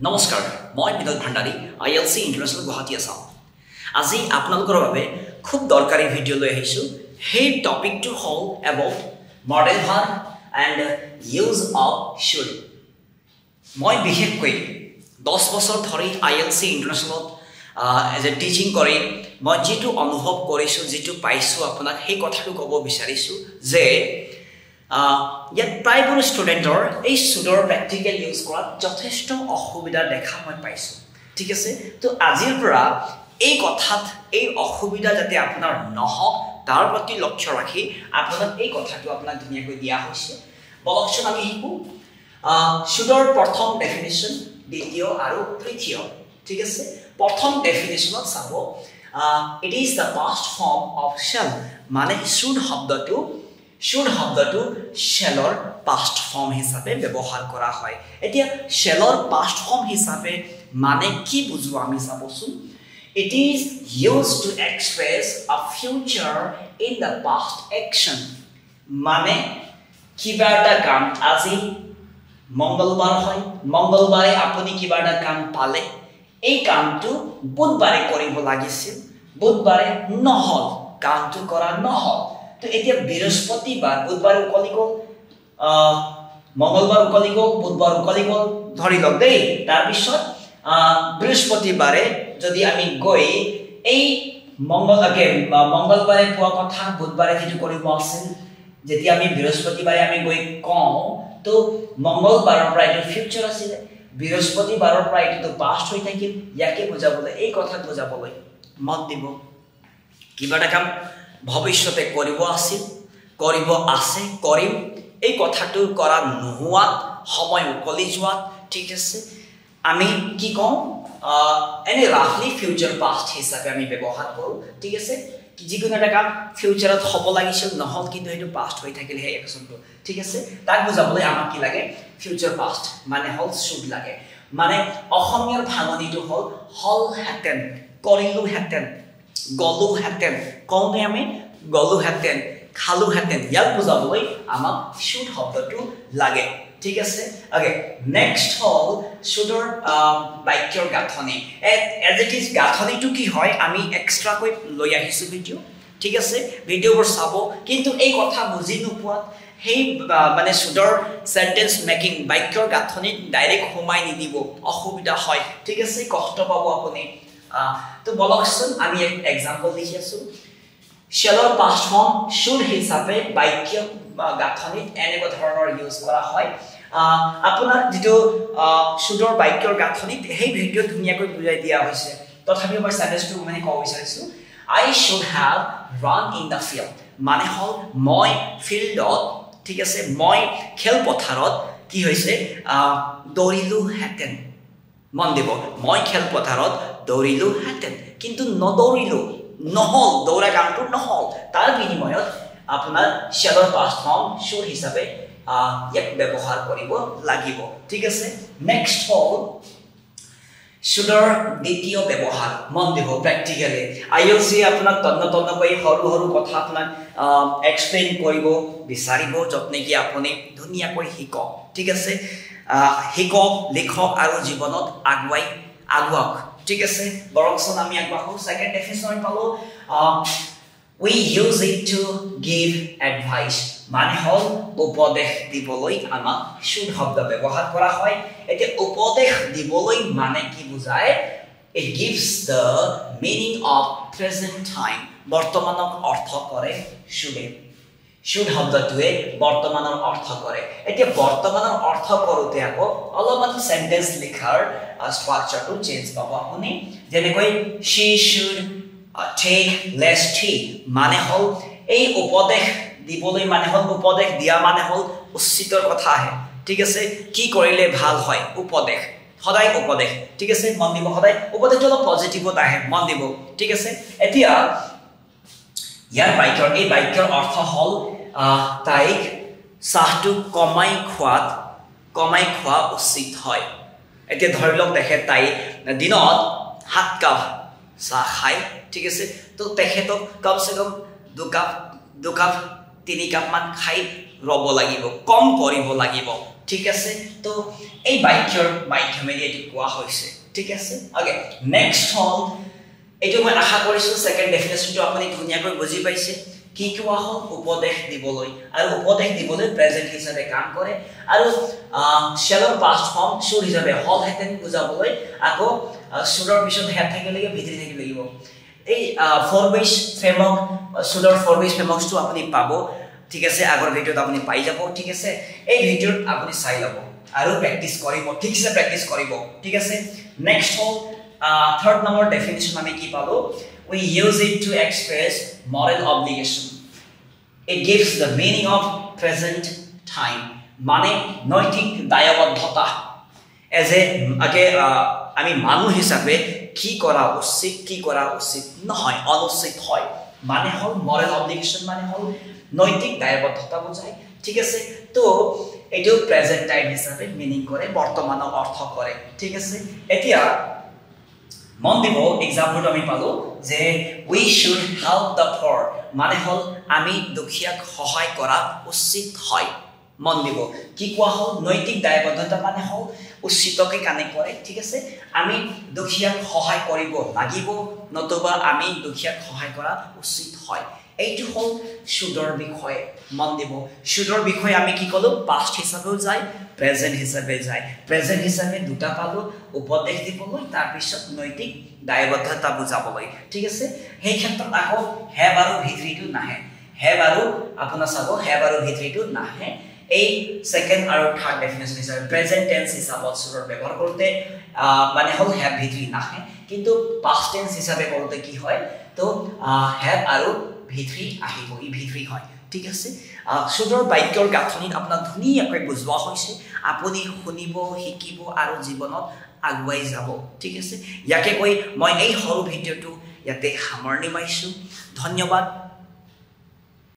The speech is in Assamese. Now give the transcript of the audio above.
নমস্কাৰ মই বিনোদ ভাণ্ডাৰী ILC ইন্টাৰনেশ্যনেল গুৱাহাটী আছাম আজি আপোনালোকৰ বাবে খুব দৰকাৰী ভিডিঅ' লৈ আহিছোঁ সেই টপিকটো হ'ল about model verb and use of should মই বিশেষকৈ 10 বছৰ ধৰি ILC ইন্টাৰনেশ্যনেলত এজ এ টিচিং কৰি মই যেটো অনুভৱ কৰিছোঁ যেটো পাইছোঁ আপোনাক সেই কথাটো ক'ব বিচাৰিছোঁ যে ইয়াত প্ৰায়বোৰ ষ্টুডেণ্টৰ এই শুডৰ প্ৰেক্টিকেল ইউজ কৰাত যথেষ্ট অসুবিধা দেখা মই পাইছোঁ ঠিক আছে তো আজিৰ পৰা এই কথাত এই অসুবিধা যাতে আপোনাৰ নহওক তাৰ প্ৰতি লক্ষ্য ৰাখি আপোনাক এই কথাটো আপোনাক ধুনীয়াকৈ দিয়া হৈছে বলকচোন আমি শিকো শুডৰ প্ৰথম ডেফিনিশ্যন দ্বিতীয় আৰু তৃতীয় ঠিক আছে প্ৰথম ডেফিনিশ্যনত চাব it is the past form of shall মানে শুড শব্দটো শ্যালৰ পাষ্ট ফৰ্ম হিচাপে ব্যৱহাৰ কৰা হয় এতিয়া শ্যালৰ পাষ্ট ফৰ্ম হিচাপে মানে কি বুজো আমি চাবচোন it is used to express a future in the past action মানে কিবা এটা কাম আজি মঙ্গলবার হয় মঙ্গলবাৰে আপুনি কিবা এটা কাম পালে এই কামটো বুধবাৰে কৰিব লাগিছিল বুধবাৰে নহল কামটো কৰা নহল তো এতিয়া বৃহস্পতিবাৰ বুধবাৰ উকলি গ'ল মঙ্গলবাৰ উকলি গ'ল বুধবাৰ উকলি গ'ল ধৰি লওক দেই তাৰ পিছত বৃহস্পতিবাৰে যদি আমি গৈ এই মঙ্গলবাৰে পোৱা কথা বুধবাৰে যেটো কৰিব আছিল যেতিয়া আমি বৃহস্পতিবাৰে আমি গৈ কওঁ তো মঙ্গলবাৰৰ পৰা এটা ফিউচাৰ আছিল বৃহস্পতিবাৰৰ পৰা এটা পাষ্ট হৈ থাকিল ইয়াকে বুজাবলৈ এই কথা বুজাবলৈ মত দিব কিবা এটা কাম ভৱিষ্যতে কৰিব আছিল কৰিব আছে কৰিম এই কথাটো কৰা নোহোৱা সময় উকলি যোৱা ঠিক আছে আমি কি কওঁ এনে ৰাফলি ফিউচাৰ পাষ্ট হিচাপে আমি ব্যৱহাৰ কৰোঁ ঠিক আছে যিকোনো এটা কাম ফিউচাৰত হ'ব লাগিছিল নহল কিন্তু সেইটো পাষ্ট হৈ থাকিল সেই একচনটো ঠিক আছে তাক বুজাবলৈ আমাক কি লাগে ফিউচাৰ পাষ্ট মানে হল শুড লাগে মানে অসমীয়াৰ ভাঙনিটো হল হেতেন কৰিলো হেতেন গলু হেতেন কওঁতে আমি গলু হেতেন খালু হেতেন ইয়াক বুজাবলৈ আমাক শুড শব্দটো লাগে ঠিক আছে ওকে নেক্সট হল শুডৰ বাক্যৰ গাঁথনি এজ ইট ইজ গাঁথনিটো কি হয় আমি এক্সট্ৰা কৈ লৈ আহিছোঁ ভিডিঅ' ঠিক আছে ভিডিঅ'বোৰ চাব কিন্তু এই কথা বুজি নোপোৱাত সেই মানে শুডৰ সেন্টেন্স মেকিং বাক্যৰ গাঁথনিত ডাইৰেক্ট সোমাই নিদিব অসুবিধা হয় ঠিক আছে কষ্ট পাব আপুনি তো বলকচোন আমি এক এক্সাম্পল লিখি আছো শ্যালৰ পাষ্ট ফৰ্ম শুড হিচাপে বাক্য গাঁথনিত এনেকুৱা ধৰণৰ ইউজ কৰা হয় আপোনাৰ যেটো শুডৰ বাক্যৰ গাঁথনিত সেই ভিডিঅ' ধুনীয়াকৈ বুজাই দিয়া হৈছে তথাপিও মই সাজেষ্টটো মানে ক'ব বিচাৰিছোঁ I should have run in the field মানে হল মই ফিল্ডত ঠিক আছে মই খেলপথাৰত কি হৈছে দৌৰিলো হেতেন মন দিব মই খেলপথাৰত দৌৰিলো হেতেন কিন্তু নদৌৰিলো নহল দৌৰা কামটো নহল তাৰ বিনিময়ত আপোনাৰ শ্যালৰ পাষ্ট ফৰ্ম শুড হিচাপে ইয়াক ব্যৱহাৰ কৰিব লাগিব ঠিক আছে নেক্সট হল শুডৰ দ্বিতীয় ব্যৱহাৰ মন দিব প্ৰেক্টিকেলি ILC আপোনাক তন্নকৈ সৰু কথা আপোনাক এক্সপ্লেইন কৰিব বিচাৰিব যত নেকি আপুনি ধুনীয়াকৈ শিকক ঠিক আছে শিকক লিখক আৰু জীৱনত আগুৱাওক ঠিক আছে বৰকচোন আমি আগবাঢ়ো সেকেন্ড ডেফিনিশ্যন পালো we use it to give advice মানে হল উপদেশ দিবলৈ আমাক শুড শব্দ ব্যৱহাৰ কৰা হয় এতিয়া উপদেশ দিবলৈ মানে কি বুজায় it gives the meaning of present time বৰ্তমানক অৰ্থ কৰে শুড শব্দটোৱে বৰ্তমানৰ অৰ্থ কৰে এতিয়া বৰ্তমানৰ অৰ্থ কৰোতে আকৌ অলপমান সেন্টেন্স লিখাৰ ষ্ট্ৰাকচাৰটো চেঞ্জ পাব আপুনি যেনেকৈ she should take less tea মানে হল এই উপদেশ দিবলৈ মানে হল উপদেশ দিয়া মানে হল উচিতৰ কথা আহে ঠিক আছে কি কৰিলে ভাল হয় উপদেশ সদায় উপদেশ ঠিক আছে মন দিব সদায় উপদেশটো অলপ পজিটিভত আহে মন দিব ঠিক আছে এতিয়া ইয়াৰ এই বাক্যৰ অৰ্থ হল তাইক চাহটো কমাই খোৱা উচিত হয় এতিয়া ধৰি লওক দেখে তাই দিনত 7 কাপ চাহ খায় ঠিক আছে তো তেখেতক কমসে কম 2 কাপ 3 কাপ মান খাই ৰব লাগিব কম কৰিব লাগিব ঠিক আছে তো এই বাক্যৰ মাধ্যমেৰে এটো কোৱা হৈছে ঠিক আছে ওকে নেক্সট হল এটো মই আশা কৰিছো সেকেন্ড ডেফিনেশনটো আপুনি ধুনিয়াকৈ বুজি পাইছে কি কোৱা হল উপদেশ দিবলৈ আৰু উপদেশ দিবলৈ প্ৰেজেন্ট হিচাপে কাম কৰে আৰু শ্যাল পাস্ট ফৰ্ম শুড হিচাপে হল হেতেন বুজাবলৈ আকৌ শুডৰ পিছত হেড থাকিলে ভিতৰি থাকিব লাগিব এই ফৰ বেস ফ্ৰেমৱৰ্ক শুডৰ ফৰ বেস ফ্ৰেমৱৰ্কটো আপুনি পাব ঠিক আছে আগৰ ভিডিওত আপুনি পাই যাব ঠিক আছে এই ভিডিওত আপুনি চাই লব আৰু প্ৰ্যাকটিস কৰিব ঠিক আছে প্ৰ্যাকটিস কৰিব ঠিক আছে নেক্সট হল third number definition আমি কি পালো we use it to express moral obligation it gives the meaning of present time মানে নৈতিক দায়বদ্ধতা as a আমি মানুহ হিচাপে কি কৰা উচিত নহয় অনুচিত হয় মানে হল moral obligation মানে হল নৈতিক দায়বদ্ধতা বুঝায় ঠিক আছে তো এটো প্রেজেন্ট টাইম হিসাবে মিনিং করে বৰ্তমানৰ অর্থ করে ঠিক আছে এতিয়া মন দিব एग्जांपल আমি পালো যে we should help the poor মানে হল আমি দুখীয়াক সহায় কৰা উচিত হয় মন দিব কি কোৱা হল নৈতিক দায়বদ্ধতা মানে হল উচিতকে কানে কৰে ঠিক আছে আমি দুখীয়াক সহায় কৰিব লাগিব নতুবা আমি দুখীয়াক সহায় কৰা উচিত হয় এইটো হল শুডৰ বিষয় মন দিব শুডৰ বিষয় আমি কি কলো পাস্ট হিচাপেও যায় প্ৰেজেন্ট হিচাপে যায় প্ৰেজেন্ট হিচাপে দুটা পালো উপদেশ দিবলৈ তাৰ পিছত নৈতিক দায়বদ্ধতা বুজাবলৈ ঠিক আছে সেই ক্ষেত্ৰত আকৌ হেভ আৰু ভিতৰিটো নাহে হেভ আৰু আপোনাৰ চাব হেভ আৰু ভিতৰিটো নাহে এই সেকেন্ড আৰু থাৰ্ড ডেফিনেশন হিচাপে প্ৰেজেন্ট টেন্স হিচাপত শুডৰ ব্যৱহাৰ কৰোতে মানে হল হেভ ভিতৰি নাহে কিন্তু পাস্ট টেন্স হিচাপে কৰোতে কি হয় তো হেভ আৰু ভিতৰি আহিব ই ভিতৰি হয় ঠিক আছে শুডৰ বাক্যৰ গাঁথনিত আপোনাক ধুনিয়াকৈ বুজোৱা হৈছে আপুনি শুনিব শিকিব আৰু জীৱনত আগুৱাই যাব ঠিক আছে ইয়াকে কৈ মই এই সৰু ভিডিওটো ইয়াতে সামৰণি মাৰিছো ধন্যবাদ